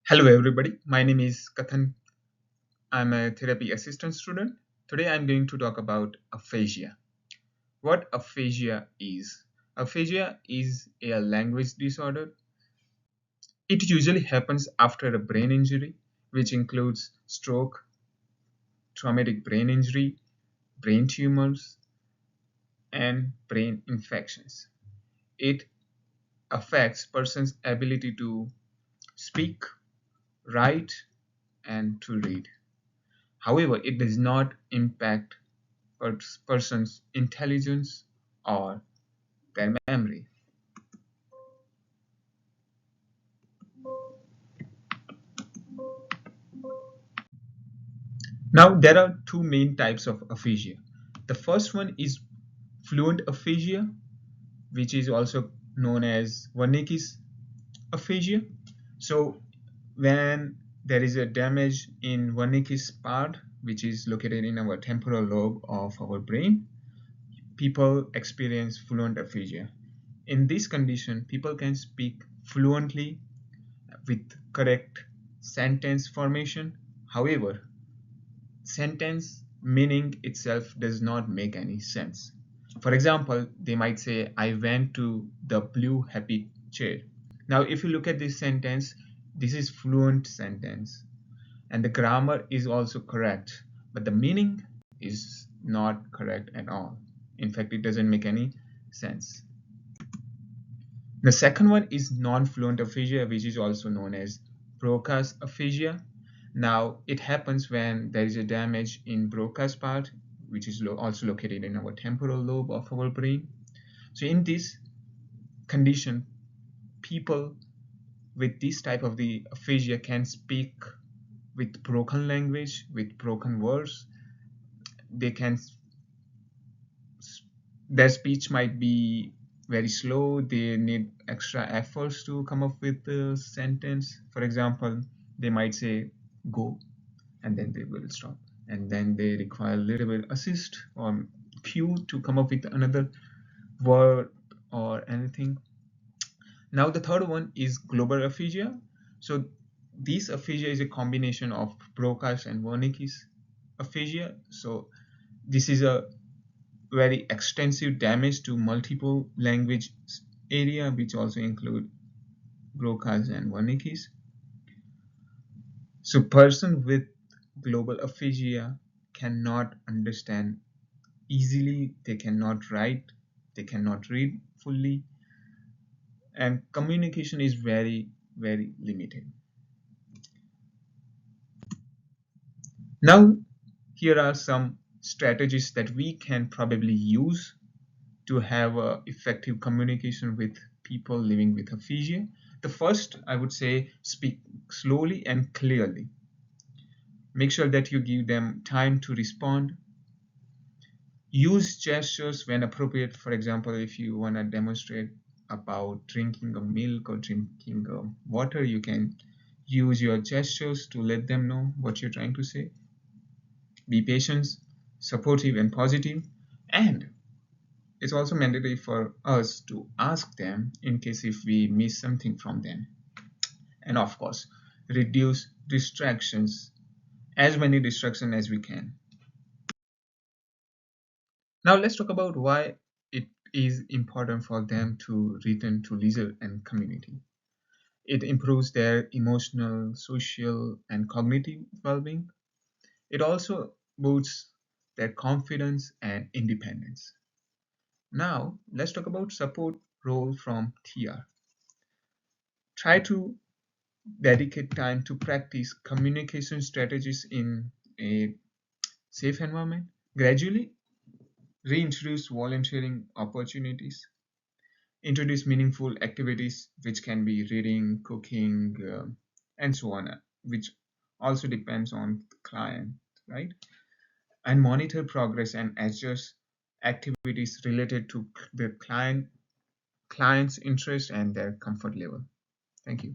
Hello everybody, my name is Kathan. I'm a therapy assistant student. Today I'm going to talk about aphasia. What aphasia is? Aphasia is a language disorder. It usually happens after a brain injury, which includes stroke, traumatic brain injury, brain tumors, and brain infections. It affects person's ability to speak, write, and to read. However, it does not impact person's intelligence or their memory. Now, there are two main types of aphasia. The first one is fluent aphasia, which is also known as Wernicke's aphasia. So, when there is a damage in Wernicke's part, which is located in our temporal lobe of our brain, people experience fluent aphasia. In this condition, people can speak fluently with correct sentence formation. However, sentence meaning itself does not make any sense. For example, they might say, I went to the blue happy chair. Now, if you look at this sentence, this is fluent sentence and the grammar is also correct, but the meaning is not correct at all. In fact, it doesn't make any sense. The second one is non-fluent aphasia, which is also known as Broca's aphasia. Now, it happens when there is a damage in Broca's part, which is also located in our temporal lobe of our brain. So in this condition, people with this type of the aphasia can speak with broken language, with broken words. They can, their speech might be very slow. They need extra efforts to come up with the sentence. For example, they might say go and then they will stop, and then they require a little bit assist or cue to come up with another word or anything. Now the third one is global aphasia. So this aphasia is a combination of Broca's and Wernicke's aphasia. So this is a very extensive damage to multiple language area, which also include Broca's and Wernicke's. So person with global aphasia cannot understand easily, they cannot write, they cannot read fully, and communication is very, very limited. Now, here are some strategies that we can probably use to have effective communication with people living with aphasia. The first, I would say, speak slowly and clearly. Make sure that you give them time to respond. Use gestures when appropriate. For example, if you want to demonstrate about drinking a milk or drinking water, you can use your gestures to let them know what you're trying to say. Be patient, supportive, and positive. And it's also mandatory for us to ask them in case if we miss something from them. And of course, reduce distractions, as many distractions as we can. Now let's talk about why it is important for them to return to leisure and community. It improves their emotional, social, and cognitive well-being. It also boosts their confidence and independence. Now let's talk about support role from TR. Try to dedicate time to practice communication strategies in a safe environment. Gradually reintroduce volunteering opportunities. Introduce meaningful activities, which can be reading, cooking, and so on, which also depends on the client, right? And monitor progress and adjust activities related to the client's interest and their comfort level. Thank you.